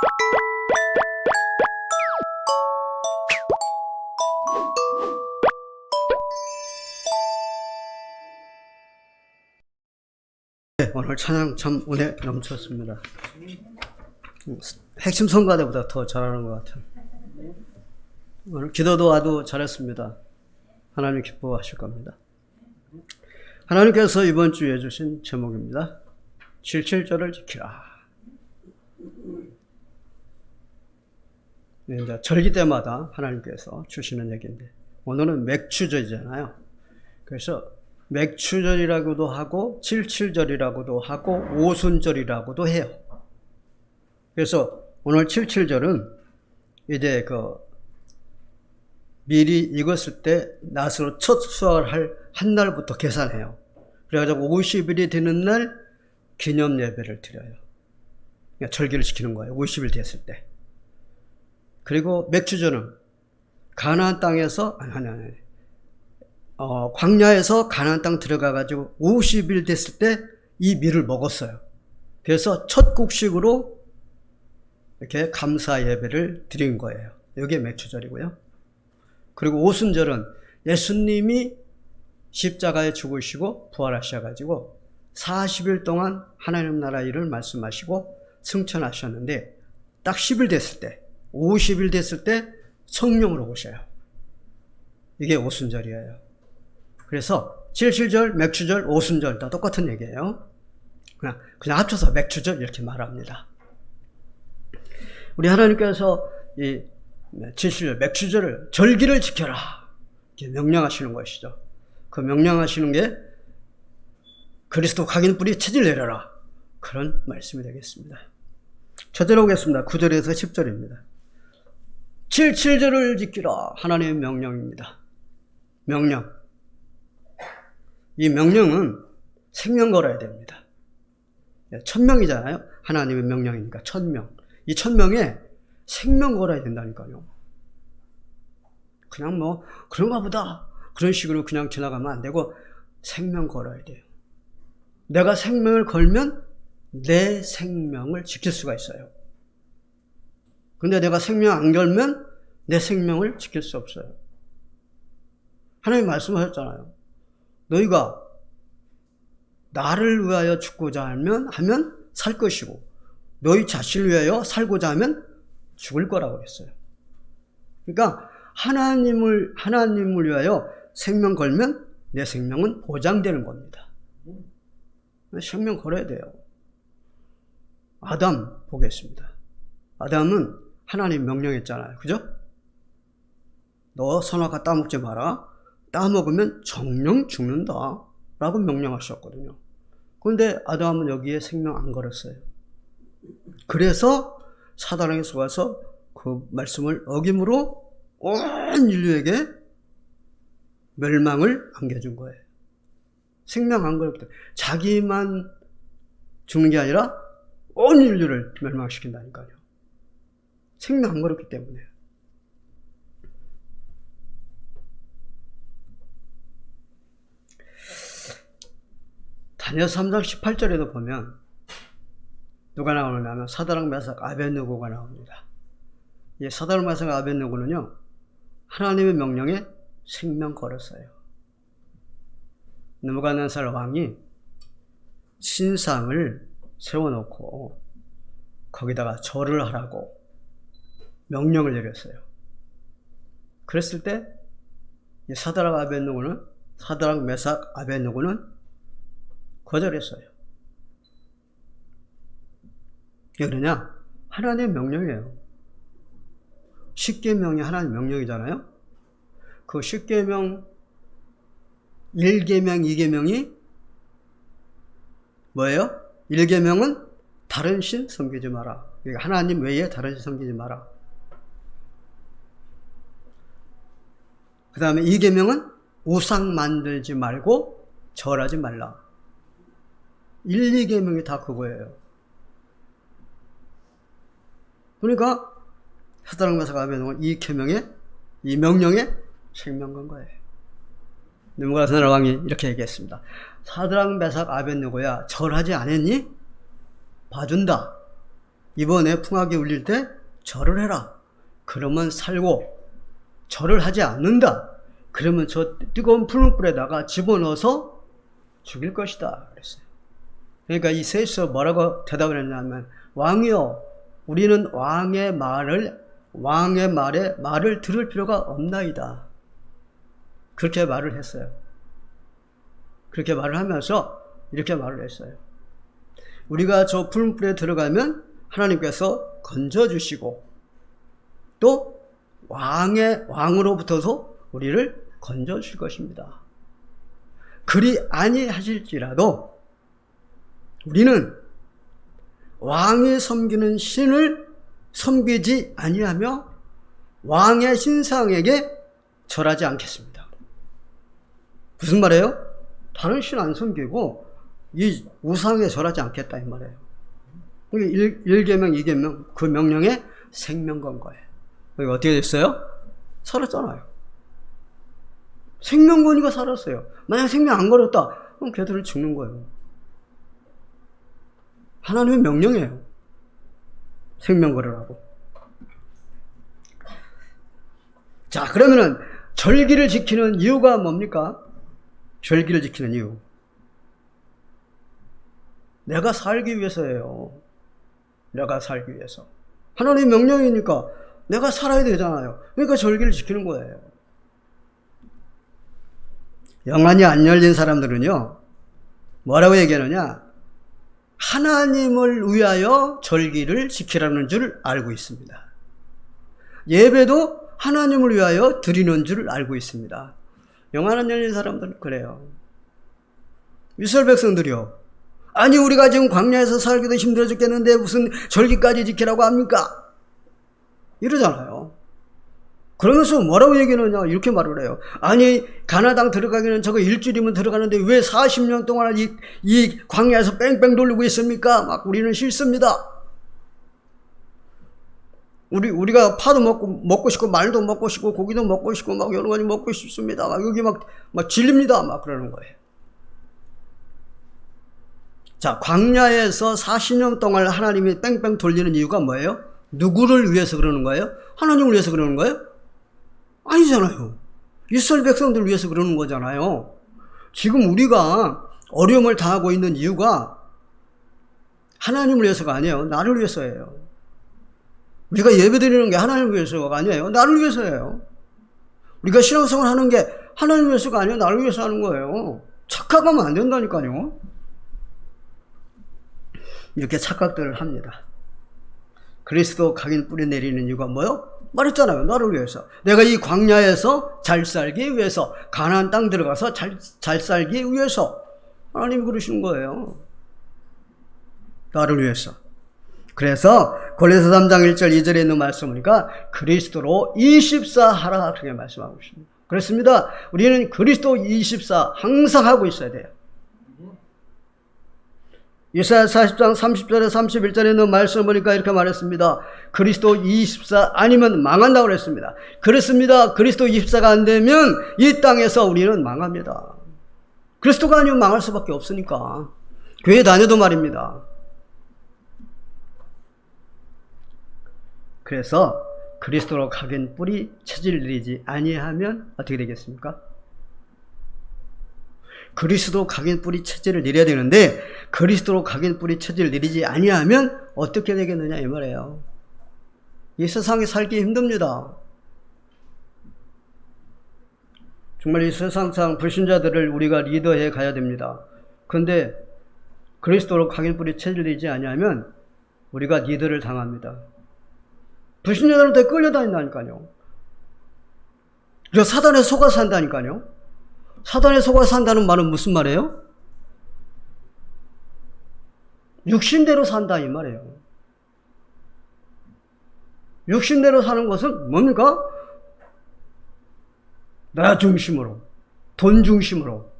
네, 오늘 찬양 참 은혜 넘쳤습니다. 핵심 성가대보다 더 잘하는 것 같아요. 오늘 기도도 아주 잘했습니다. 하나님 기뻐하실 겁니다. 하나님께서 이번 주에 주신 제목입니다. 77절을 지키라. 네, 이제 절기 때마다 하나님께서 주시는 얘기인데, 오늘은 맥추절이잖아요. 그래서 맥추절이라고도 하고 77절이라고도 하고 오순절이라고도 해요. 그래서 오늘 77절은 이제 미리 익었을 때 낫으로 첫 수확을 할 한 날부터 계산해요. 그래가지고 50일이 되는 날 기념 예배를 드려요. 그러니까 절기를 지키는 거예요. 50일 됐을 때. 그리고 맥추절은 가나안 땅에서 광야에서 가나안 땅 들어가가지고 50일 됐을 때 이 밀을 먹었어요. 그래서 첫 곡식으로 이렇게 감사 예배를 드린 거예요. 이게 맥추절이고요. 그리고 오순절은 예수님이 십자가에 죽으시고 부활하셔가지고 40일 동안 하나님 나라 일을 말씀하시고 승천하셨는데, 딱 10일 됐을 때, 50일 됐을 때 성령으로 오셔요. 이게 오순절이에요. 그래서 77절, 맥추절, 오순절 다 똑같은 얘기예요. 그냥 합쳐서 맥추절 이렇게 말합니다. 우리 하나님께서 이 77절, 맥추절을, 절기를 지켜라 이렇게 명령하시는 것이죠. 그 명령하시는 게 그리스도 각인 뿌리 체질 내려라, 그런 말씀이 되겠습니다. 저절로 오겠습니다. 9절에서 10절입니다. 77절을 지키라, 하나님의 명령입니다. 명령. 이 명령은 생명 걸어야 됩니다. 1000명이잖아요. 하나님의 명령이니까 1000명. 이 1000명에 생명 걸어야 된다니까요. 그냥 그런가 보다 그런 식으로 그냥 지나가면 안 되고 생명 걸어야 돼요. 내가 생명을 걸면 내 생명을 지킬 수가 있어요. 근데 내가 생명 안 걸면 내 생명을 지킬 수 없어요. 하나님 말씀하셨잖아요. 너희가 나를 위하여 죽고자 하면 살 것이고, 너희 자신을 위하여 살고자 하면 죽을 거라고 했어요. 그러니까 하나님을 위하여 생명 걸면 내 생명은 보장되는 겁니다. 생명 걸어야 돼요. 아담 보겠습니다. 아담은 하나님 명령했잖아요. 그죠? 너 선악과 따먹지 마라. 따먹으면 정령 죽는다 라고 명령하셨거든요. 그런데 아담은 여기에 생명 안 걸었어요. 그래서 사단에게 속아서 그 말씀을 어김으로 온 인류에게 멸망을 안겨준 거예요. 생명 안 걸었기 때문에 자기만 죽는 게 아니라 온 인류를 멸망시킨다니까요. 생명 안 걸었기 때문에. 다니엘 3장 18절에도 보면 누가 나오느냐면 사드락 메삭 아벳느고가 나옵니다. 이 사드락 메삭 아벳느고는요, 하나님의 명령에 생명 걸었어요. 느부갓네살 왕이 신상을 세워놓고 거기다가 절을 하라고 명령을 내렸어요. 그랬을 때 이 사드락 메삭 아벳느고는 거절했어요. 왜 그러냐? 하나님의 명령이에요. 10계명이 하나님의 명령이잖아요. 그 10계명 1계명, 2계명이 뭐예요? 1계명은 다른 신 섬기지 마라. 그러니까 하나님 외에 다른 신 섬기지 마라. 그 다음에 2계명은 우상 만들지 말고 절하지 말라. 1, 2계명이 다 그거예요. 그러니까 사드락 메삭 아벳느고는 이 계명에, 이 명령에 생명 건 거예요. 느부갓네살 왕이 이렇게 얘기했습니다. 사드락 메삭 아벳느고야, 절하지 않았니? 봐준다. 이번에 풍악이 울릴 때 절을 해라. 그러면 살고, 절을 하지 않는다. 그러면 저 뜨거운 풀무불에다가 집어넣어서 죽일 것이다. 그랬어요. 그러니까 이 셋이서 뭐라고 대답을 했냐면, 왕이여, 우리는 왕의 말에 들을 필요가 없나이다. 그렇게 말을 했어요. 그렇게 말을 하면서 이렇게 말을 했어요. 우리가 저 풀무불에 들어가면 하나님께서 건져주시고 또 왕으로부터도 우리를 건져주실 것입니다. 그리 아니하실지라도 우리는 왕이 섬기는 신을 섬기지 아니하며 왕의 신상에게 절하지 않겠습니다. 무슨 말이에요? 다른 신 안 섬기고 이 우상에 절하지 않겠다 이 말이에요. 1계명, 2계명 그 명령에 생명 건 거예요. 여기 어떻게 됐어요? 살았잖아요. 생명 거니까 살았어요. 만약 생명 안 걸었다 그럼 걔들은 죽는 거예요. 하나님의 명령이에요. 생명 걸으라고. 자, 그러면은 절기를 지키는 이유가 뭡니까? 절기를 지키는 이유. 내가 살기 위해서예요. 내가 살기 위해서. 하나님의 명령이니까 내가 살아야 되잖아요. 그러니까 절기를 지키는 거예요. 영안이 안 열린 사람들은요, 뭐라고 얘기하느냐? 하나님을 위하여 절기를 지키라는 줄 알고 있습니다. 예배도 하나님을 위하여 드리는 줄 알고 있습니다. 영안 안 열린 사람들은 그래요. 이스라엘 백성들이요. 아니 우리가 지금 광야에서 살기도 힘들어 죽겠는데 무슨 절기까지 지키라고 합니까? 이러잖아요. 그러면서 뭐라고 얘기하느냐 이렇게 말을 해요. 아니 가나안 땅 들어가기는 저거 일주일이면 들어가는데 왜 40년 동안 이 광야에서 뺑뺑 돌리고 있습니까? 막 우리는 싫습니다. 우리가 파도 먹고 싶고 말도 먹고 싶고 고기도 먹고 싶고 막 여러 가지 먹고 싶습니다. 막 여기 막 질립니다. 막 그러는 거예요. 자, 광야에서 40년 동안 하나님이 뺑뺑 돌리는 이유가 뭐예요? 누구를 위해서 그러는 거예요? 하나님을 위해서 그러는 거예요? 아니잖아요. 이스라엘 백성들을 위해서 그러는 거잖아요. 지금 우리가 어려움을 당하고 있는 이유가 하나님을 위해서가 아니에요. 나를 위해서예요. 우리가 예배드리는 게 하나님을 위해서가 아니에요. 나를 위해서예요. 우리가 신앙생활 하는 게 하나님을 위해서가 아니에요. 나를 위해서 하는 거예요. 착각하면 안 된다니까요. 이렇게 착각들을 합니다. 그리스도 각인 뿌리 내리는 이유가 뭐요? 말했잖아요. 나를 위해서. 내가 이 광야에서 잘 살기 위해서, 가나안 땅 들어가서 잘 살기 위해서 하나님이 그러시는 거예요. 나를 위해서. 그래서 골로새 3장 1절 2절에 있는 말씀 보니까 그리스도로 24 하라 그렇게 말씀하고 있습니다. 그렇습니다. 우리는 그리스도 24 항상 하고 있어야 돼요. 이사야 40장 30절에 31절에 있는 말씀 보니까 이렇게 말했습니다. 그리스도 24 아니면 망한다고 그랬습니다. 그렇습니다. 그리스도 24가 안 되면 이 땅에서 우리는 망합니다. 그리스도가 아니면 망할 수밖에 없으니까. 교회 다녀도 말입니다. 그래서 그리스도로 각인 뿌리 체질 내리지 아니하면 어떻게 되겠습니까? 그리스도 각인 뿌리 체질을 내려야 되는데 그리스도로 각인 뿌리 체질을 내리지 아니하면 어떻게 되겠느냐 이 말이에요. 이 세상에 살기 힘듭니다. 정말 이 세상상 불신자들을 우리가 리더해 가야 됩니다. 그런데 그리스도로 각인 뿌리 체질을 내리지 아니하면 우리가 리더를 당합니다. 불신자들한테 끌려다닌다니까요. 그래서 사단에 속아 산다니까요. 사단에 속아 산다는 말은 무슨 말이에요? 육신대로 산다 이 말이에요. 육신대로 사는 것은 뭡니까? 나 중심으로, 돈 중심으로,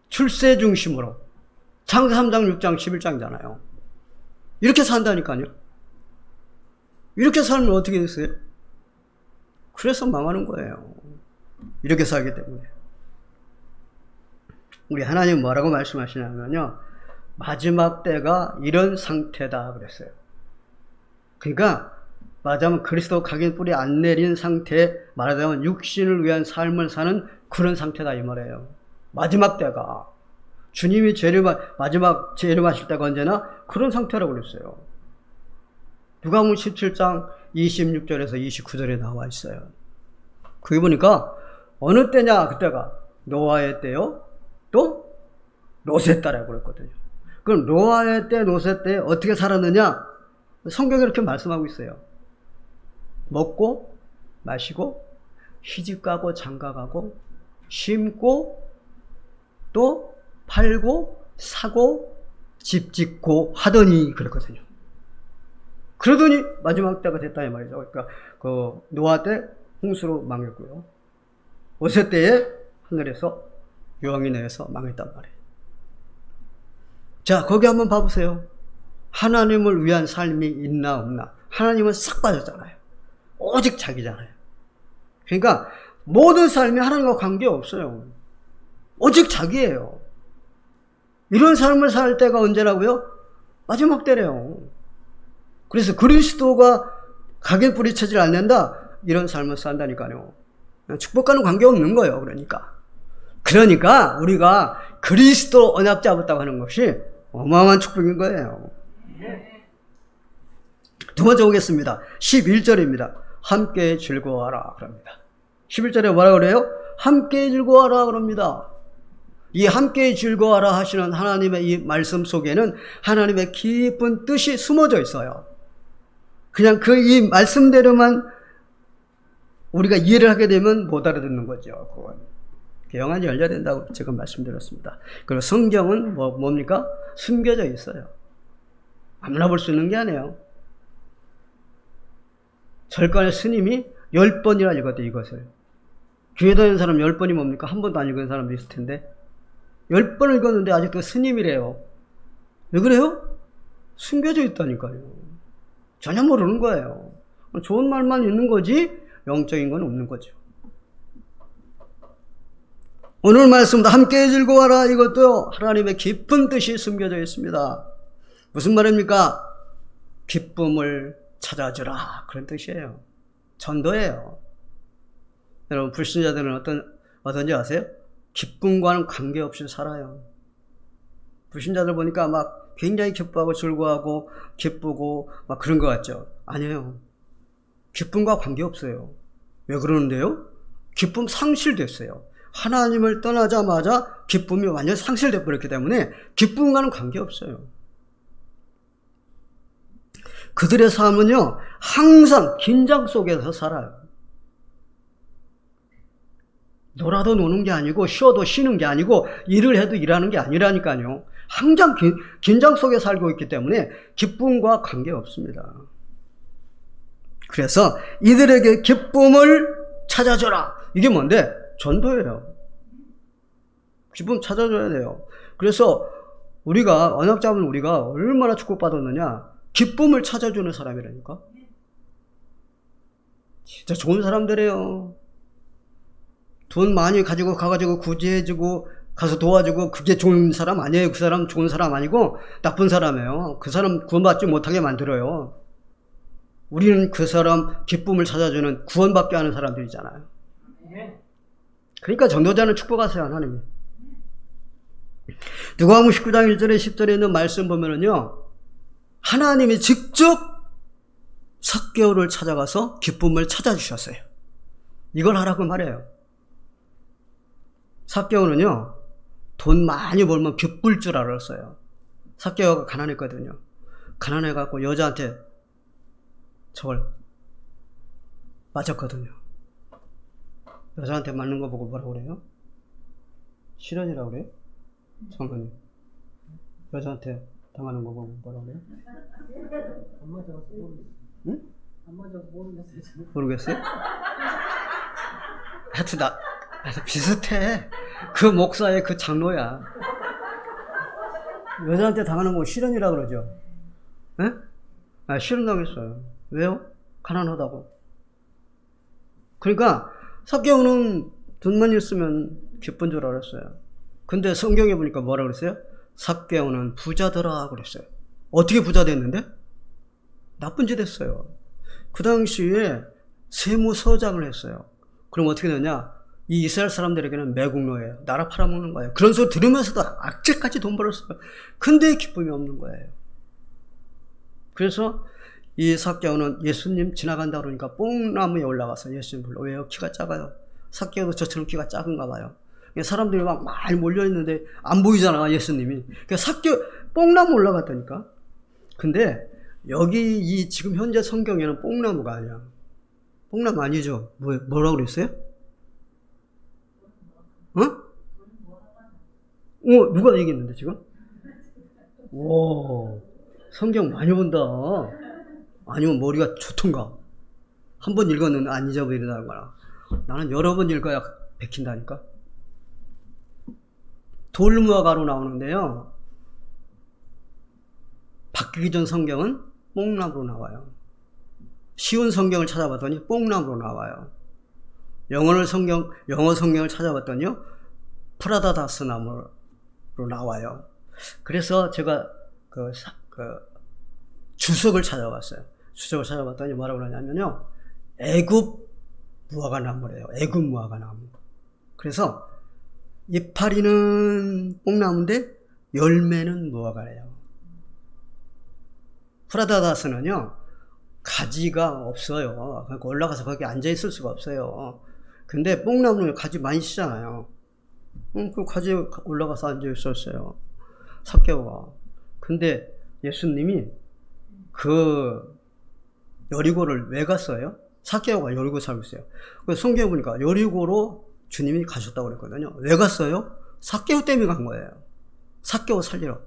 출세 중심으로. 창세 3장 6장 11장이잖아요. 이렇게 산다니까요. 이렇게 살면 어떻게 됐어요? 그래서 망하는 거예요. 이렇게 살기 때문에. 우리 하나님 뭐라고 말씀하시냐면요. 마지막 때가 이런 상태다 그랬어요. 그러니까 말하자면 그리스도 각인 뿌리 안 내린 상태, 말하자면 육신을 위한 삶을 사는 그런 상태다 이 말이에요. 마지막 때가 주님이 마지막 재림하실 때가 언제나 그런 상태라고 그랬어요. 누가복음 17장 26절에서 29절에 나와 있어요. 그게 보니까 어느 때냐 그때가 노아의 때요 또 롯의 때라고 그랬거든요. 그럼 노아의 때 롯의 때 어떻게 살았느냐 성경이 이렇게 말씀하고 있어요. 먹고 마시고 시집가고 장가가고 심고 또 팔고 사고 집 짓고 하더니 그랬거든요. 그러더니 마지막 때가 됐다 이 말이죠. 그러니까 그 노아 때 홍수로 망했고요. 롯의 때에 하늘에서 유황이 내려서 망했단 말이에요. 자, 거기 한번 봐보세요. 하나님을 위한 삶이 있나 없나. 하나님은 싹 빠졌잖아요. 오직 자기잖아요. 그러니까 모든 삶이 하나님과 관계없어요. 오직 자기예요. 이런 삶을 살 때가 언제라고요? 마지막 때래요. 그래서 그리스도가 각인 뿌리쳐질 않는다 이런 삶을 산다니까요. 축복과는 관계없는 거예요. 그러니까 우리가 그리스도 언약 잡았다고 하는 것이 어마어마한 축복인 거예요. 두 번째 보겠습니다. 11절입니다. 함께 즐거워하라 그럽니다. 11절에 뭐라 그래요? 함께 즐거워하라 그럽니다. 이 함께 즐거워하라 하시는 하나님의 이 말씀 속에는 하나님의 깊은 뜻이 숨어져 있어요. 그냥 이 말씀대로만 우리가 이해를 하게 되면 못 알아듣는 거죠. 그건. 영안이 열려야 된다고 지금 말씀드렸습니다. 그리고 성경은 뭡니까? 숨겨져 있어요. 아무나 볼 수 있는 게 아니에요. 절간의 스님이 10번이나 읽었대 이것을. 교회 다니는 사람 10번이 뭡니까? 한 번도 안 읽은 사람도 있을 텐데 10번 읽었는데 아직도 스님이래요. 왜 그래요? 숨겨져 있다니까요. 전혀 모르는 거예요. 좋은 말만 있는 거지 영적인 건 없는 거죠. 오늘 말씀도 함께 즐거워하라 이것도 하나님의 깊은 뜻이 숨겨져 있습니다. 무슨 말입니까? 기쁨을 찾아주라 그런 뜻이에요. 전도예요. 여러분 불신자들은 어떤지 아세요? 기쁨과는 관계없이 살아요. 불신자들 보니까 막 굉장히 기뻐하고 즐거워하고 기쁘고 막 그런 것 같죠? 아니에요. 기쁨과 관계없어요. 왜 그러는데요? 기쁨 상실됐어요. 하나님을 떠나자마자 기쁨이 완전히 상실돼 버렸기 때문에 기쁨과는 관계없어요. 그들의 삶은요 항상 긴장 속에서 살아요. 놀아도 노는 게 아니고 쉬어도 쉬는 게 아니고 일을 해도 일하는 게 아니라니까요. 항상 긴장 속에 살고 있기 때문에 기쁨과 관계없습니다. 그래서 이들에게 기쁨을 찾아줘라. 이게 뭔데? 전도예요. 기쁨 찾아줘야 돼요. 그래서 우리가 언약 잡은 우리가 얼마나 축복받았느냐. 기쁨을 찾아주는 사람이라니까. 진짜 좋은 사람들이에요. 돈 많이 가지고 가가지고 구제해주고 가서 도와주고 그게 좋은 사람 아니에요. 그 사람 좋은 사람 아니고 나쁜 사람이에요. 그 사람 구원받지 못하게 만들어요. 우리는 그 사람 기쁨을 찾아주는 구원받게 하는 사람들이잖아요. 그러니까 전도자는 축복하세요. 하나님이. 누가복음 19장 1절에 10절에 있는 말씀 보면은요 하나님이 직접 삭개오를 찾아가서 기쁨을 찾아주셨어요. 이걸 하라고 말해요. 삭개오는요 돈 많이 벌면 기쁠 줄 알았어요. 삭개오가 가난했거든요. 가난해갖고 여자한테 저걸 맞았거든요. 여자한테 맞는 거 보고 뭐라고 그래요? 실현이라고 그래요? 잠깐만요. 여자한테 당하는 거 보고 뭐라고 그래요? 안 맞아서 모르겠어요. 응? 안 맞아서 모르겠어요. 모르겠어요? 하여튼 비슷해. 그 목사의 그 장로야. 여자한테 당하는 거 실현이라고 그러죠. 예? 아, 실현당했어요. 왜요? 가난하다고. 그러니까 삭개오는 돈만 있으면 기쁜 줄 알았어요. 근데 성경에 보니까 뭐라 그랬어요? 삭개오는 부자더라 그랬어요. 어떻게 부자 됐는데? 나쁜 짓 했어요. 그 당시에 세무서장을 했어요. 그럼 어떻게 되냐? 이 이스라엘 사람들에게는 매국노예요. 나라 팔아먹는 거예요. 그런 소리 들으면서도 악재까지 돈 벌었어요. 근데 기쁨이 없는 거예요. 그래서 이 삭개오는 예수님 지나간다 그러니까 뽕나무에 올라가서 예수님 불러. 왜요? 키가 작아요. 삭개오도 저처럼 키가 작은가 봐요. 사람들이 막 많이 몰려있는데 안 보이잖아, 예수님이. 그러니까 뽕나무 올라갔다니까. 근데 여기 이 지금 현재 성경에는 뽕나무가 아니야. 뽕나무 아니죠? 뭐라고 그랬어요? 누가 얘기했는데 지금? 오, 성경 많이 본다. 아니면 머리가 좋던가. 한 번 읽었는데 안 잊어버린다는 거라. 나는 여러 번 읽어야 베낀다니까. 돌무화과로 나오는데요. 바뀌기 전 성경은 뽕나무로 나와요. 쉬운 성경을 찾아봤더니 뽕나무로 나와요. 영어 성경을 찾아봤더니요. 프라다다스 나무로 나와요. 그래서 제가 주석을 찾아봤어요. 주석을 찾아봤더니 뭐라고 그러냐면요. 애굽 무화과 나무래요. 애굽 무화과 나무. 그래서 이파리는 뽕나무인데 열매는 무화과래요. 프라다다스는요. 가지가 없어요. 그러니까 올라가서 거기 앉아있을 수가 없어요. 근데 뽕나무는 가지 많이 치잖아요. 그 가지에 올라가서 앉아있었어요. 삭개오가. 근데 예수님이 그 여리고를 왜 갔어요? 삭개오가 여리고 살고 있어요. 그래서 성경에 보니까 여리고로 주님이 가셨다고 그랬거든요. 왜 갔어요? 삭개오 때문에 간 거예요. 삭개오 살리러.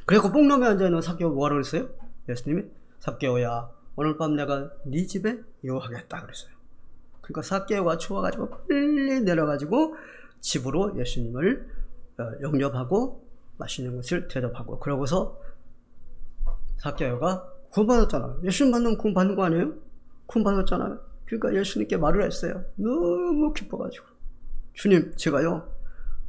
그래서 뽕나무에 앉아있는 삭개오 뭐라고 그랬어요? 예수님이 삭개오야 오늘 밤 내가 네 집에 유하겠다 그랬어요. 그러니까 삭개오가 추워가지고 빨리 내려가지고 집으로 예수님을 영접하고 맛있는 것을 대접하고 그러고서 삭개오가 구원받았잖아요. 예수님 만나면 구원받는 거 아니에요? 구원받았잖아요. 그러니까 예수님께 말을 했어요. 너무 기뻐가지고 주님 제가요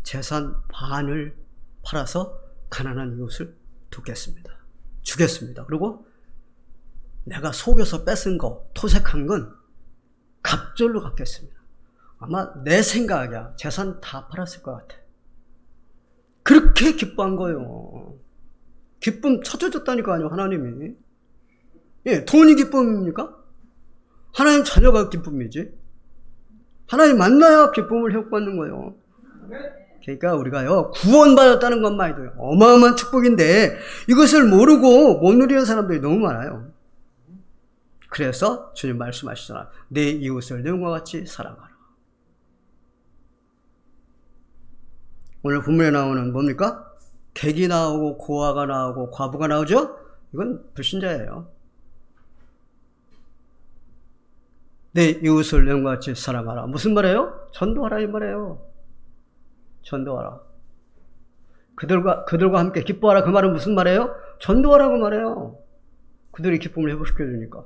재산 반을 팔아서 가난한 이웃을 돕겠습니다. 주겠습니다. 그리고 내가 속여서 뺏은 거 토색한 건 갑절로 갚겠습니다. 아마 내 생각이야. 재산 다 팔았을 것 같아. 그렇게 기뻐한 거예요. 기쁨 찾아줬다니까요, 하나님이. 예, 돈이 기쁨입니까? 하나님 자녀가 기쁨이지. 하나님 만나야 기쁨을 회복받는 거예요. 그러니까 우리가요, 구원받았다는 것만 해도 어마어마한 축복인데 이것을 모르고 못 누리는 사람들이 너무 많아요. 그래서 주님 말씀하시잖아. 내 이웃을 내 몸과 같이 사랑하라. 오늘 본문에 나오는 뭡니까? 객이 나오고 고아가 나오고 과부가 나오죠? 이건 불신자예요. 내 이웃을 내 몸과 같이 사랑하라. 무슨 말이에요? 전도하라 이 말이에요. 전도하라. 그들과 함께 기뻐하라. 그 말은 무슨 말이에요? 전도하라고 말해요. 그들이 기쁨을 회복시켜주니까.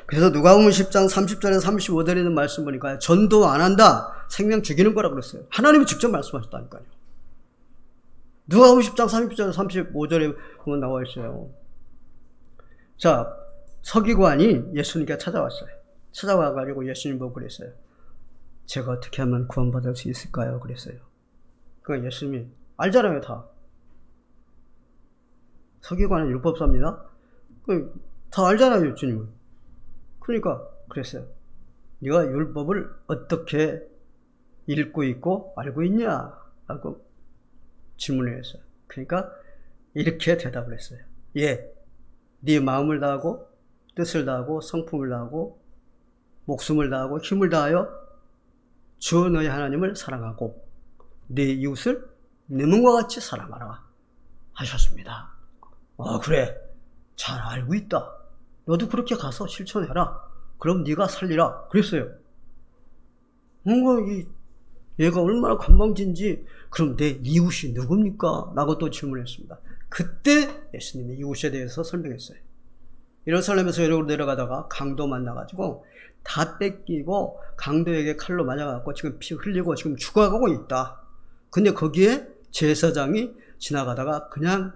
그래서 누가복음 10장 30절에서 35절에 있는 말씀 보니까 전도 안 한다. 생명 죽이는 거라고 그랬어요. 하나님이 직접 말씀하셨다니까요. 누가복음 10장 30절 35절에 보면 나와 있어요. 자, 서기관이 예수님께 찾아왔어요. 찾아와가지고 예수님 보고 그랬어요. 제가 어떻게 하면 구원받을 수 있을까요? 그랬어요. 그러니까 예수님이 알잖아요, 다. 서기관은 율법사입니다. 다 알잖아요, 주님은. 그러니까 그랬어요. 네가 율법을 어떻게 읽고 있고 알고 있냐? 라고 질문을 했어요. 그러니까 이렇게 대답을 했어요. 예, 네 마음을 다하고 뜻을 다하고 성품을 다하고 목숨을 다하고 힘을 다하여 주 너희 하나님을 사랑하고 네 이웃을 내 몸과 같이 사랑하라 하셨습니다. 그래, 잘 알고 있다. 너도 그렇게 가서 실천해라. 그럼 네가 살리라. 그랬어요. 얘가 얼마나 건방진지. 그럼 내 이웃이 누굽니까? 라고 또 질문했습니다. 그때 예수님이 이웃에 대해서 설명했어요. 예루살렘에서 여리고로 내려가다가 강도 만나가지고 다 뺏기고 강도에게 칼로 맞아갖고 지금 피 흘리고 지금 죽어가고 있다. 근데 거기에 제사장이 지나가다가 그냥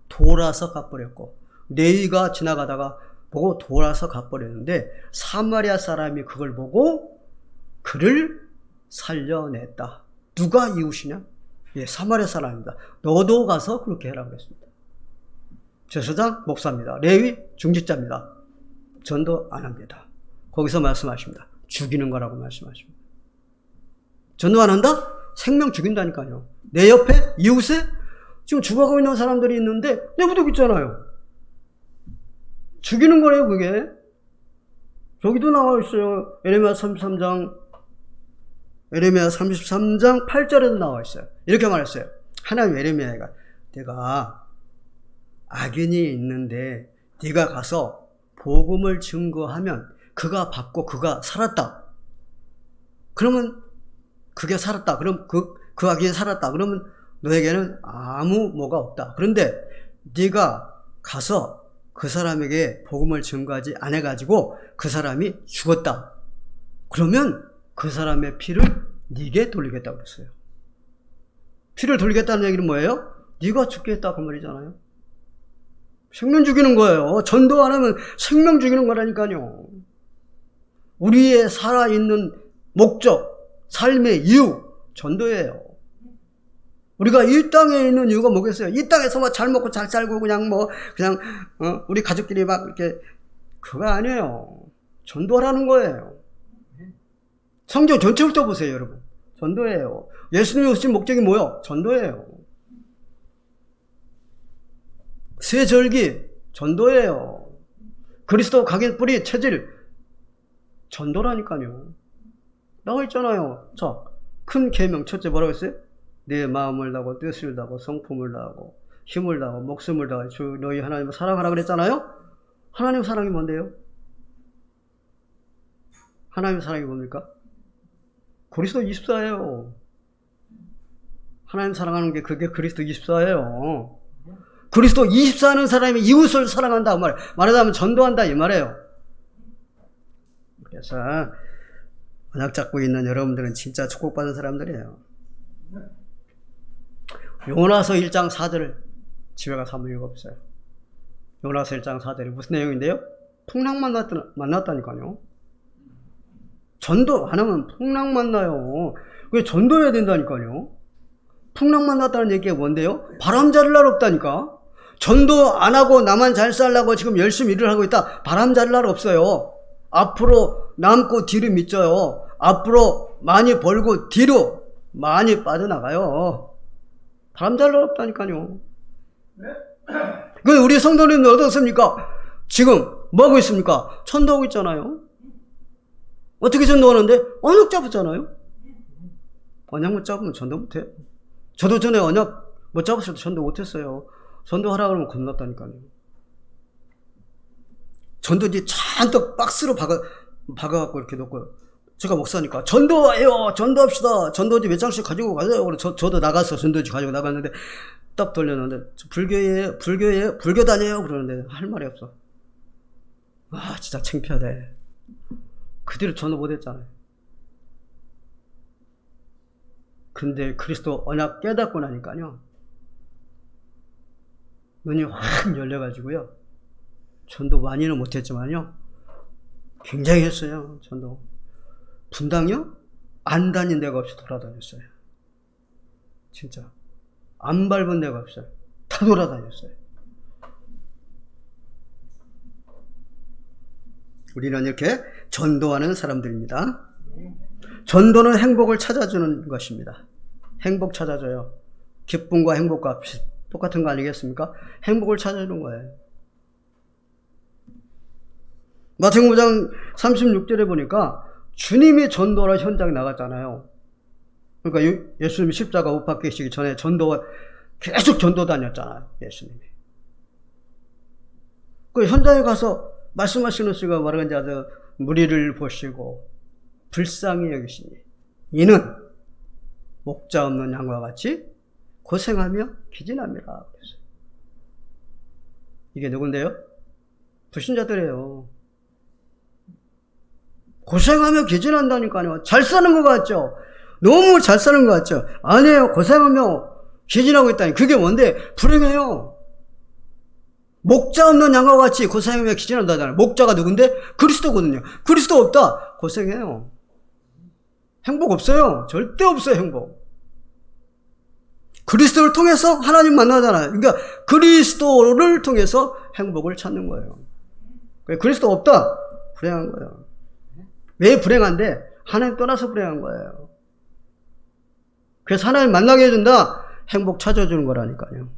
돌아서 가버렸고, 레위가 지나가다가 보고 돌아서 가버렸는데 사마리아 사람이 그걸 보고 그를 살려냈다. 누가 이웃이냐? 예, 사마리아 사람입니다. 너도 가서 그렇게 해라 그랬습니다. 제사장 목사입니다. 레위 중직자입니다. 전도 안 합니다. 거기서 말씀하십니다. 죽이는 거라고 말씀하십니다. 전도 안 한다? 생명 죽인다니까요. 내 옆에 이웃에 지금 죽어가고 있는 사람들이 있는데 내부도 있잖아요. 죽이는 거래요, 그게. 저기도 나와 있어요. 에레미야 33장 8절에도 나와 있어요. 이렇게 말했어요. 하나님 에레미야가 내가 악인이 있는데 네가 가서 복음을 증거하면 그가 받고 그가 살았다. 그러면 그게 살았다. 그럼 그 악인이 살았다. 그러면 너에게는 아무 뭐가 없다. 그런데 네가 가서 그 사람에게 복음을 증거하지 않아가지고 그 사람이 죽었다. 그러면 그 사람의 피를 네게 돌리겠다고 그랬어요. 피를 돌리겠다는 얘기는 뭐예요? 네가 죽겠다 그 말이잖아요. 생명 죽이는 거예요. 전도 안 하면 생명 죽이는 거라니까요. 우리의 살아있는 목적, 삶의 이유, 전도예요. 우리가 이 땅에 있는 이유가 뭐겠어요? 이 땅에서 뭐 잘 먹고 잘 살고 그냥 우리 가족끼리 막 이렇게 그거 아니에요. 전도하라는 거예요. 성경 전체를 떠보세요, 여러분. 전도예요. 예수님이 오신 목적이 뭐예요? 전도예요. 세절기 전도예요. 그리스도 각인 뿌리 체질 전도라니까요. 나와 있잖아요. 자, 큰 계명 첫째 뭐라고 했어요? 내 마음을 다하고 뜻을 다하고 성품을 다하고 힘을 다하고 목숨을 다하고 주 너희 하나님을 사랑하라 그랬잖아요. 하나님 사랑이 뭔데요? 하나님 사랑이 뭡니까? 그리스도 24예요. 하나님 사랑하는 게 그게 그리스도 24예요. 그리스도 24하는 사람이 이웃을 사랑한다 말하자면 전도한다 이 말이에요. 그래서 언약 잡고 있는 여러분들은 진짜 축복받은 사람들이에요. 요나서 1장 4절을 집에 가서 한번 읽어보세요. 요나서 1장 4절이 무슨 내용인데요? 풍랑 만났다니까요. 전도 안 하면 풍랑 만나요. 그게 전도해야 된다니까요. 풍랑 만났다는 얘기가 뭔데요? 바람 잘 날 없다니까. 전도 안 하고 나만 잘 살라고 지금 열심히 일을 하고 있다. 바람 잘 날 없어요. 앞으로 남고 뒤로 미쳐요. 앞으로 많이 벌고 뒤로 많이 빠져나가요. 바람 잘 날 없다니까요. 그 우리 성도님들 어떻습니까? 지금 뭐 하고 있습니까? 전도하고 있잖아요. 어떻게 전도하는데? 언약 잡았잖아요. 언약 못 잡으면 전도 못해. 저도 전에 언약 못 잡았을 때 전도 못했어요. 전도하라 그러면 겁났다니까요. 전도지 잔뜩 박스로 박아갖고 이렇게 놓고, 제가 목사니까 전도해요, 전도합시다, 전도지 몇 장씩 가지고 가세요. 그래서 저도 나가서 전도지 가지고 나갔는데 딱 돌렸는데 불교 다녀요 그러는데 할 말이 없어. 아 진짜 창피하다. 그 뒤로 전도 못했잖아요. 근데 그리스도 언약 깨닫고 나니까요, 눈이 확 열려가지고요, 전도 많이는 못했지만요, 굉장히 했어요. 전도 분당이요? 안 다닌 데가 없이 돌아다녔어요. 진짜 안 밟은 데가 없어요. 다 돌아다녔어요. 우리는 이렇게 전도하는 사람들입니다. 전도는 행복을 찾아주는 것입니다. 행복 찾아줘요. 기쁨과 행복과 똑같은 거 아니겠습니까? 행복을 찾아주는 거예요. 마태복음 5장 36절에 보니까 주님이 전도하러 현장에 나갔잖아요. 그러니까 예수님이 십자가 못 박히시기 전에 계속 전도 다녔잖아요. 예수님이. 그 현장에 가서 말씀하시는 수가 뭐라고 하는지 무리를 보시고 불쌍히 여기시니 이는 목자 없는 양과 같이 고생하며 기진함이라 그랬어요. 이게 누군데요? 불신자들이에요. 고생하며 기진한다니까요. 잘 사는 것 같죠? 너무 잘 사는 것 같죠? 아니에요. 고생하며 기진하고 있다니. 그게 뭔데? 불행해요. 목자 없는 양과 같이 고생하며 기진한다잖아요. 목자가 누군데? 그리스도거든요. 그리스도 없다. 고생해요. 행복 없어요. 절대 없어요, 행복. 그리스도를 통해서 하나님 만나잖아요. 그러니까 그리스도를 통해서 행복을 찾는 거예요. 그리스도 없다. 불행한 거예요. 왜 불행한데? 하나님 떠나서 불행한 거예요. 그래서 하나님 만나게 해준다. 행복 찾아주는 거라니까요.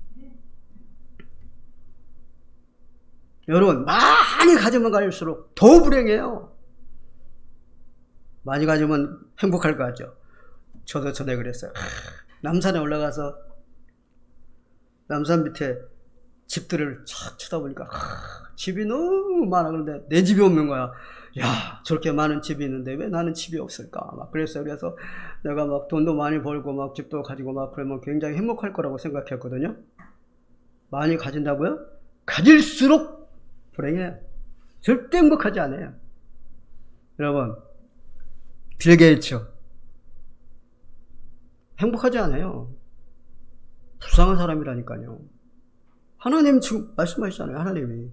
여러분, 많이 가지면 가질수록 더 불행해요. 많이 가지면 행복할 것 같죠. 저도 전에 그랬어요. 남산에 올라가서 남산 밑에 집들을 쫙 쳐다보니까 집이 너무 많아. 그런데 내 집이 없는 거야. 야, 저렇게 많은 집이 있는데 왜 나는 집이 없을까? 막 그랬어요. 그래서 내가 막 돈도 많이 벌고 막 집도 가지고 막 그러면 굉장히 행복할 거라고 생각했거든요. 많이 가진다고요? 가질수록 불행해요. 절대 행복하지 않아요. 여러분, 빌 게이츠 행복하지 않아요. 불쌍한 사람이라니까요. 하나님 지금 말씀하시잖아요. 하나님이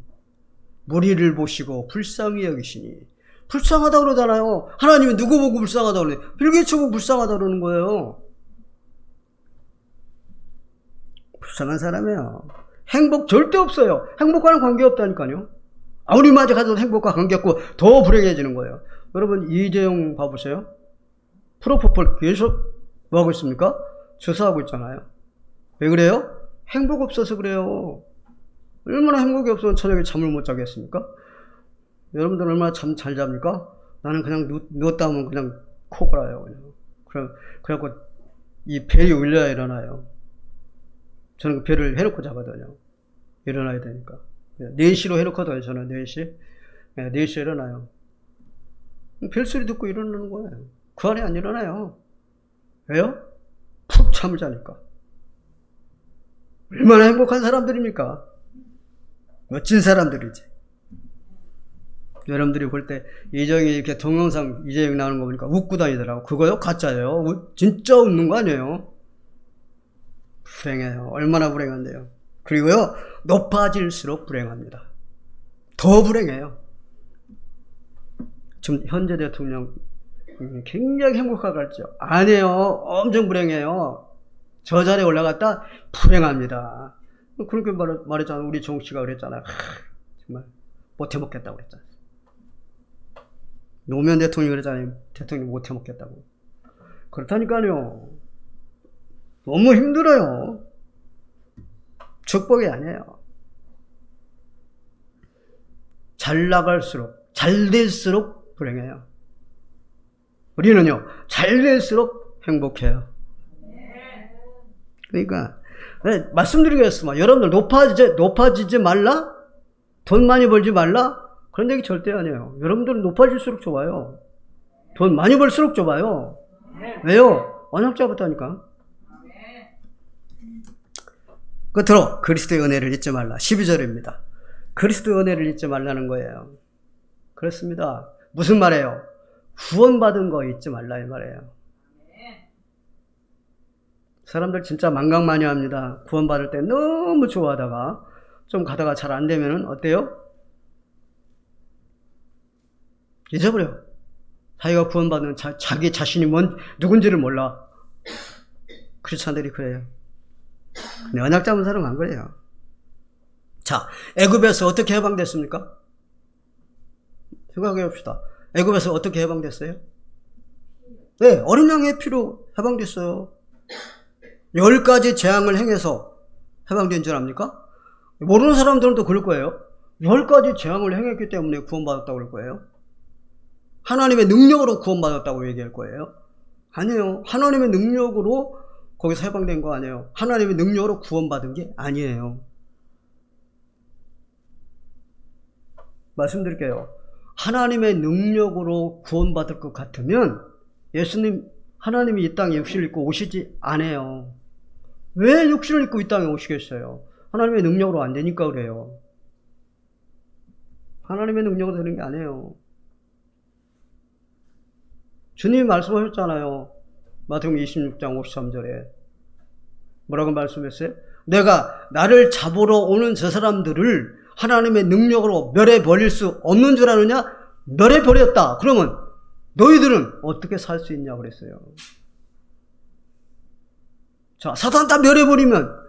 무리를 보시고 불쌍히 여기시니. 불쌍하다 그러잖아요. 하나님이 누구 보고 불쌍하다 그러네. 빌 게이츠 보고 불쌍하다 그러는 거예요. 불쌍한 사람이에요. 행복 절대 없어요. 행복과는 관계없다니까요. 아무리 맞아 가도 행복과 관계없고 더 불행해지는 거예요. 여러분, 이재용 봐보세요. 프로포폴 계속 뭐하고 있습니까? 조사하고 있잖아요. 왜 그래요? 행복 없어서 그래요. 얼마나 행복이 없으면 저녁에 잠을 못 자겠습니까? 여러분들 얼마나 잠 잘 잡니까? 나는 그냥 누웠다 하면 그냥 코 골아요. 그래갖고 이 벨이 울려야 일어나요. 저는 그 벨을 해놓고 자거든요. 일어나야 되니까. 4시로 해놓거든요. 저는 4시. 4시에 일어나요. 벨소리 듣고 일어나는 거예요. 그 안에 안 일어나요. 왜요? 푹 잠을 자니까. 얼마나 행복한 사람들입니까? 멋진 사람들이지. 여러분들이 볼 때 이정이 이렇게 동영상 이재용 나오는 거 보니까 웃고 다니더라고. 그거요? 가짜예요. 진짜 웃는 거 아니에요? 불행해요. 얼마나 불행한데요. 그리고요, 높아질수록 불행합니다. 더 불행해요. 지금 현재 대통령 굉장히 행복하고 같죠? 아니에요. 엄청 불행해요. 저 자리에 올라갔다 불행합니다. 그렇게 말했잖아. 우리 종 씨가 그랬잖아요. 정말 못 해먹겠다고 그랬잖아요. 노무현 대통령이 그랬잖아요. 대통령 못 해먹겠다고. 그렇다니까요. 너무 힘들어요. 축복이 아니에요. 잘 나갈수록, 잘 될수록 불행해요. 우리는요, 잘 될수록 행복해요. 그러니까, 말씀드리겠습니다. 여러분들 높아지지 말라? 돈 많이 벌지 말라? 그런 얘기 절대 아니에요. 여러분들은 높아질수록 좋아요. 돈 많이 벌수록 좋아요. 왜요? 언약자부터니까. 끝으로 그리스도의 은혜를 잊지 말라. 12절입니다. 그리스도의 은혜를 잊지 말라는 거예요. 그렇습니다. 무슨 말이에요? 구원받은 거 잊지 말라 이 말이에요. 사람들 진짜 망각만요합니다. 구원받을 때 너무 좋아하다가 좀 가다가 잘 안 되면은 어때요? 잊어버려. 자기가 구원받는 자기 자신이 누군지를 몰라. 크리스찬들이 그래요. 근데 언약 잡은 사람은 안 그래요. 자, 애굽에서 어떻게 해방됐습니까? 생각해 봅시다. 애굽에서 어떻게 해방됐어요? 네, 어린 양의 피로 해방됐어요. 10가지 재앙을 행해서 해방된 줄 압니까? 모르는 사람들은 또 그럴 거예요. 10가지 재앙을 행했기 때문에 구원받았다고 그럴 거예요. 하나님의 능력으로 구원받았다고 얘기할 거예요. 아니에요. 하나님의 능력으로 거기서 해방된 거 아니에요. 하나님의 능력으로 구원받은 게 아니에요. 말씀드릴게요. 하나님의 능력으로 구원받을 것 같으면 하나님이 이 땅에 육신을 입고 오시지 않아요. 왜 육신을 입고 이 땅에 오시겠어요? 하나님의 능력으로 안 되니까 그래요. 하나님의 능력으로 되는 게 아니에요. 주님이 말씀하셨잖아요. 마태복음 26장 53절에 뭐라고 말씀했어요? 내가 나를 잡으러 오는 저 사람들을 하나님의 능력으로 멸해버릴 수 없는 줄 아느냐? 멸해버렸다. 그러면 너희들은 어떻게 살 수 있냐고 그랬어요. 자, 사탄 다 멸해버리면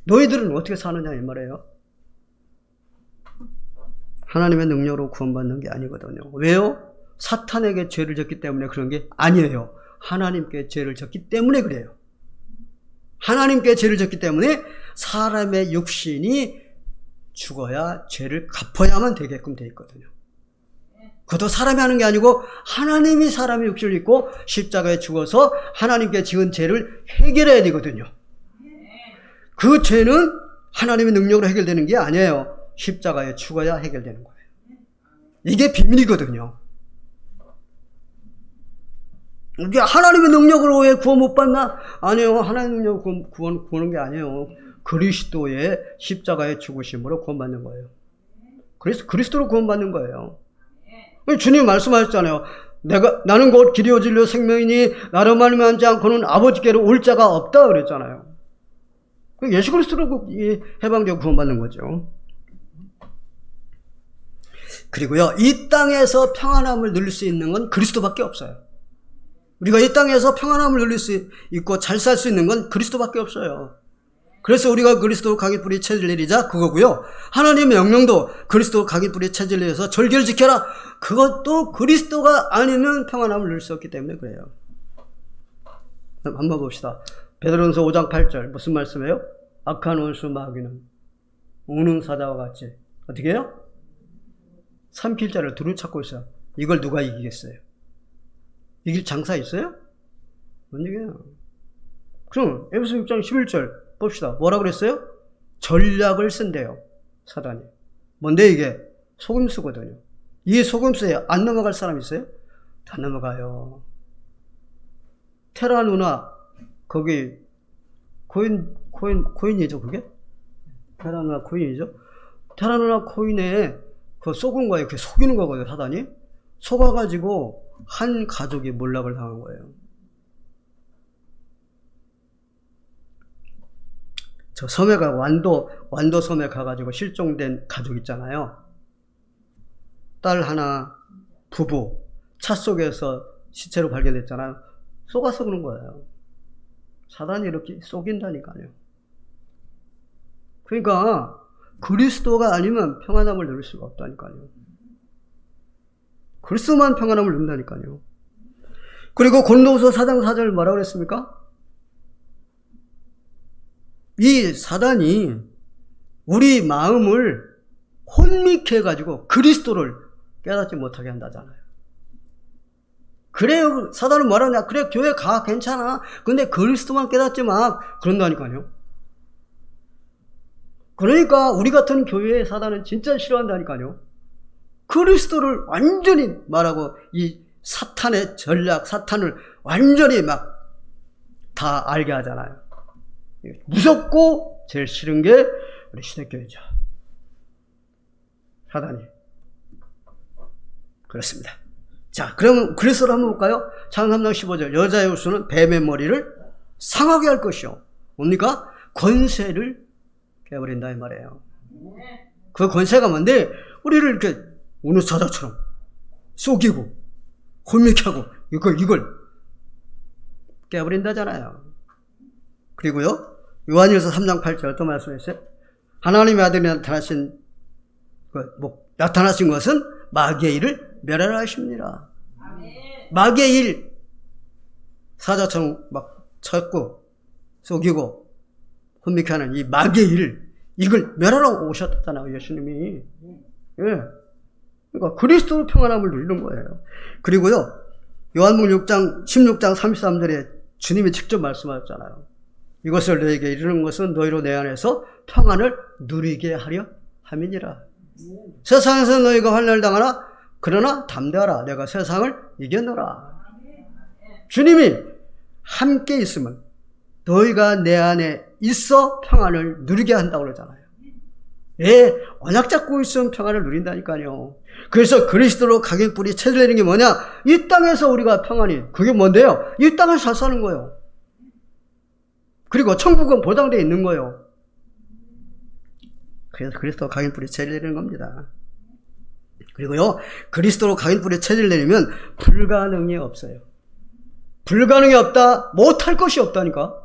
너희들은 어떻게 사느냐 이 말이에요. 하나님의 능력으로 구원받는 게 아니거든요. 왜요? 사탄에게 죄를 졌기 때문에 그런 게 아니에요. 하나님께 죄를 졌기 때문에 그래요. 하나님께 죄를 졌기 때문에 사람의 육신이 죽어야 죄를 갚아야만 되게끔 돼 있거든요. 그것도 사람이 하는 게 아니고 하나님이 사람의 육신을 입고 십자가에 죽어서 하나님께 지은 죄를 해결해야 되거든요. 그 죄는 하나님의 능력으로 해결되는 게 아니에요. 십자가에 죽어야 해결되는 거예요. 이게 비밀이거든요. 이게 하나님의 능력으로 왜 구원 못 받나? 아니요. 하나님의 능력으로 구원하는 게 아니에요. 그리스도의 십자가의 죽으심으로 구원받는 거예요. 그리스도로 구원받는 거예요. 주님 말씀하셨잖아요. 나는 곧 길이요 진리요 생명이니 나로 말미암지 않고는 아버지께로 올 자가 없다 그랬잖아요. 예수 그리스도로 해방되고 구원받는 거죠. 그리고요, 이 땅에서 평안함을 누릴 수 있는 건 그리스도밖에 없어요. 우리가 이 땅에서 평안함을 누릴 수 있고 잘 살 수 있는 건 그리스도밖에 없어요. 그래서 우리가 그리스도 각인 뿌리 채질 내리자 그거고요. 하나님의 명령도 그리스도 각인 뿌리 채질 내려서 절개를 지켜라. 그것도 그리스도가 아니면 평안함을 누릴 수 없기 때문에 그래요. 한번 봅시다. 베드로전서 5장 8절 무슨 말씀이에요? 악한 원수 마귀는 우는 사자와 같이 어떻게 해요? 삼킬 자를 두루 찾고 있어요. 이걸 누가 이기겠어요? 이길 장사 있어요? 뭔 얘기예요? 그럼 에베소 6장 11절 봅시다. 뭐라 그랬어요? 전략을 쓴대요. 사단이. 뭔데 이게? 속임수거든요. 이 속임수에 안 넘어갈 사람 있어요? 다 넘어가요. 테라 누나 거기 코인이죠 그게? 테라 누나 코인이죠? 테라 누나 코인에 그 속은 거예요. 그게 속이는 거거든요. 사단이. 속아가지고 한 가족이 몰락을 당한 거예요. 저 섬에 가 완도 섬에 가가지고 실종된 가족 있잖아요. 딸 하나, 부부, 차 속에서 시체로 발견됐잖아요. 속아서 그런 거예요. 사단이 이렇게 속인다니까요. 그러니까 그리스도가 아니면 평안함을 누릴 수가 없다니까요. 그리스도만 평안함을 누린다니까요. 그리고 고린도후서 4장 4절 뭐라고 그랬습니까? 이 사단이 우리 마음을 혼미케 해가지고 그리스도를 깨닫지 못하게 한다잖아요. 그래요. 사단은 뭐라냐? 그래 교회 가 괜찮아. 근데 그리스도만 깨닫지 마. 그런다니까요. 그러니까 우리 같은 교회의 사단은 진짜 싫어한다니까요. 그리스도를 완전히 말하고 이 사탄의 전략, 사탄을 완전히 막 다 알게 하잖아요. 무섭고 제일 싫은 게 우리 시대교회죠. 사단이. 그렇습니다. 자, 그러면 그리스도를 한번 볼까요? 창세기 3장 15절. 여자의 후손은 뱀의 머리를 상하게 할 것이요. 뭡니까? 권세를 깨버린다 이 말이에요. 그 권세가 뭔데? 우리를 이렇게 우는 사자처럼 속이고 혼미케 하고 이걸 깨버린다잖아요. 그리고요, 요한일서 3장 8절 어떤 말씀이었어요? 하나님의 아들이 나타나신 것은 마귀의 일을 멸하라 하십니다. 마귀의 일, 사자처럼 막 찾고 속이고 혼미케 하는 이 마귀의 일, 이걸 멸하러 오셨잖아요, 예수님이. 예. 그러니까 그리스도로 평안함을 누리는 거예요. 그리고요, 요한복음 16장 33절에 주님이 직접 말씀하셨잖아요. 이것을 너에게 이르는 것은 너희로 내 안에서 평안을 누리게 하려 함이니라. 세상에서 너희가 환난을 당하나 그러나 담대하라. 내가 세상을 이겼노라. 주님이 함께 있으면 너희가 내 안에 있어 평안을 누리게 한다고 그러잖아요. 예, 언약 잡고 있으면 평안을 누린다니까요. 그래서 그리스도로 각인 뿌리 채를 내는 게 뭐냐? 이 땅에서 우리가 평안이, 그게 뭔데요? 이 땅에서 잘 사는 거예요. 그리고 천국은 보장되어 있는 거예요. 그래서 그리스도 각인 뿌리 체질 내리는 겁니다. 그리고요, 그리스도로 각인 뿌리 체질 내리면 불가능이 없어요. 불가능이 없다, 못할 것이 없다니까.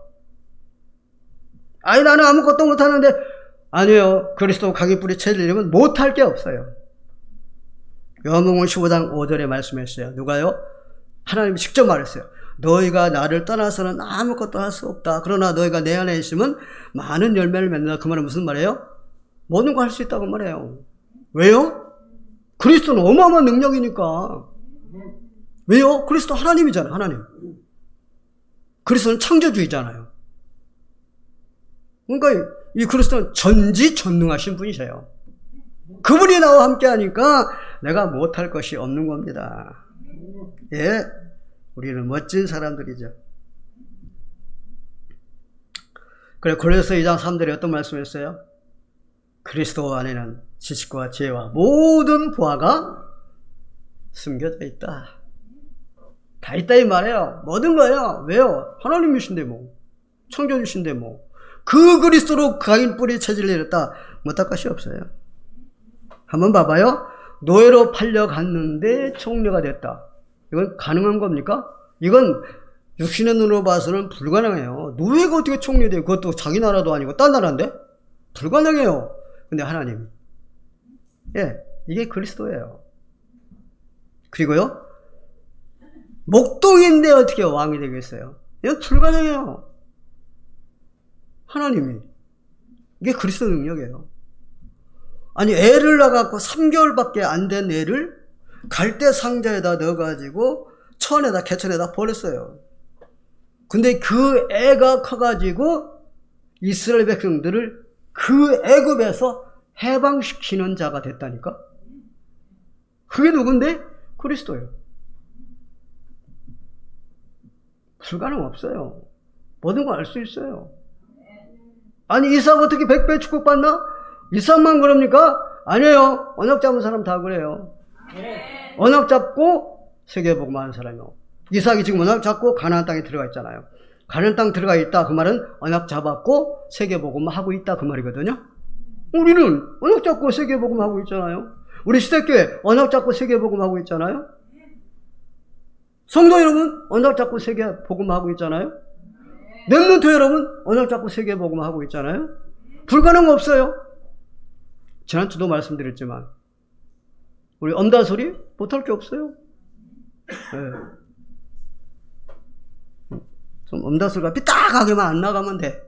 아니, 나는 아무것도 못하는데, 아니에요. 그리스도 각인 뿌리 체질 내리면 못할 게 없어요. 요한복음 15장 5절에 말씀했어요. 누가요? 하나님이 직접 말했어요. 너희가 나를 떠나서는 아무것도 할 수 없다. 그러나 너희가 내 안에 있으면 많은 열매를 맺는다. 그 말은 무슨 말이에요? 모든 거 할 수 있다고 말해요. 왜요? 그리스도는 어마어마한 능력이니까. 왜요? 그리스도 하나님이잖아요. 하나님. 그리스도는 창조주의잖아요. 그러니까 이 그리스도는 전지전능하신 분이세요. 그분이 나와 함께 하니까 내가 못할 것이 없는 겁니다. 예, 우리는 멋진 사람들이죠. 그래, 고린도서 2장 3절에 어떤 말씀했어요? 그리스도 안에는 지식과 지혜와 모든 보화가 숨겨져 있다. 다 있다 이 말이에요. 모든 거예요. 왜요? 하나님이신데 뭐, 창조주신데 뭐. 그 그리스도로 각인 뿌리 체질을 내렸다. 못할 것이 없어요. 한번 봐봐요. 노예로 팔려갔는데 총리가 됐다. 이건 가능한 겁니까? 이건 육신의 눈으로 봐서는 불가능해요. 노예가 어떻게 총리돼요? 그것도 자기 나라도 아니고 딴 나라인데? 불가능해요. 근데 하나님이. 예, 이게 그리스도예요. 그리고요, 목동인데 어떻게 왕이 되겠어요? 이건 불가능해요. 하나님이. 이게 그리스도 능력이에요. 아니, 애를 낳아갖고 3개월밖에 안 된 애를 갈대 상자에다 넣어가지고 천에다, 개천에다 버렸어요. 근데 그 애가 커가지고 이스라엘 백성들을 그 애굽에서 해방시키는 자가 됐다니까? 그게 누군데? 그리스도예요. 불가능 없어요. 모든 걸 알 수 있어요. 아니, 이삭 어떻게 100배 축복받나? 이삭만 그럽니까? 아니에요. 언약 잡은 사람 다 그래요. 언약 잡고 세계복음 하는 사람이요. 이삭이 지금 언약 잡고 가나안 땅에 들어가 있잖아요. 가나안 땅 들어가 있다 그 말은 언약 잡았고 세계복음 하고 있다 그 말이거든요. 우리는 언약 잡고 세계복음 하고 있잖아요. 우리 시대교회 언약 잡고 세계복음 하고 있잖아요. 성도 여러분 언약 잡고 세계복음 하고 있잖아요. 렘넌트 여러분 언약 잡고 세계복음 하고 있잖아요. 불가능 없어요. 지난주도 말씀드렸지만 우리 엄다소리 못할 게 없어요. 네. 좀 엄다소리가 삐딱하게만 안 나가면 돼.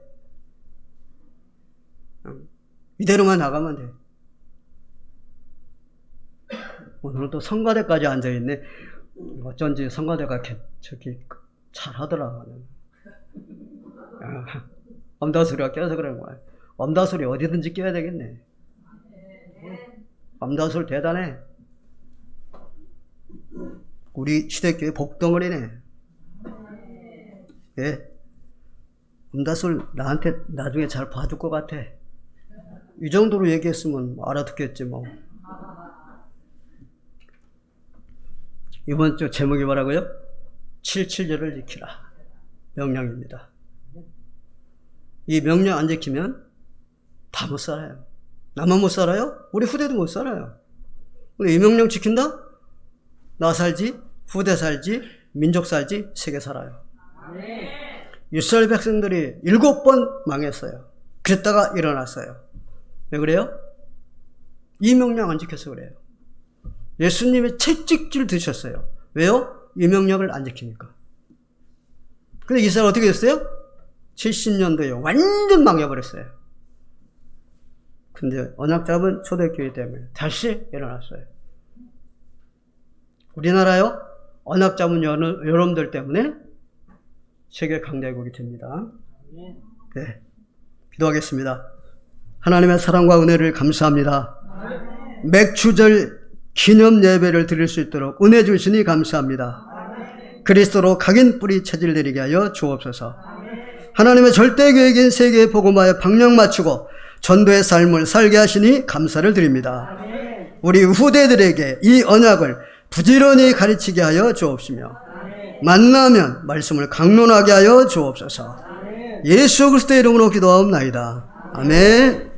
이대로만 나가면 돼. 오늘은 또 성가대까지 앉아있네. 어쩐지 성가대가 저기 잘하더라. 엄다소리가 껴서 그런 거야. 엄다소리 어디든지 껴야 되겠네. 엄다소리 대단해. 우리 시대교회 복덩어리네. 예. 엄다솔 나한테 나중에 잘 봐줄 것 같아. 이 정도로 얘기했으면 알아듣겠지 뭐. 이번 주 제목이 뭐라고요? 7.7절을 지키라. 명령입니다. 이 명령 안 지키면 다 못 살아요. 나만 못 살아요? 우리 후대도 못 살아요. 근데 이 명령 지킨다? 나 살지, 후대 살지, 민족 살지, 세계 살아요. 이스라엘 백성들이 7번 망했어요. 그랬다가 일어났어요. 왜 그래요? 이 명령 안 지켜서 그래요. 예수님이 채찍질 드셨어요. 왜요? 이 명령을 안 지키니까. 근데 이스라엘 어떻게 됐어요? 70년도에 완전 망해버렸어요. 근데 언약 잡은 초대교회 때문에 다시 일어났어요. 우리나라요? 언약 잡은 여러분들 때문에 세계 강대국이 됩니다. 네, 기도하겠습니다. 하나님의 사랑과 은혜를 감사합니다. 맥주절 기념 예배를 드릴 수 있도록 은혜 주시니 감사합니다. 그리스도로 각인 뿌리 체질 내리게 하여 주옵소서. 하나님의 절대 계획인 세계의 복음화에 방향 맞추고 전도의 삶을 살게 하시니 감사를 드립니다. 우리 후대들에게 이 언약을 부지런히 가르치게 하여 주옵시며 만나면 말씀을 강론하게 하여 주옵소서. 예수 그리스도의 이름으로 기도하옵나이다. 아멘.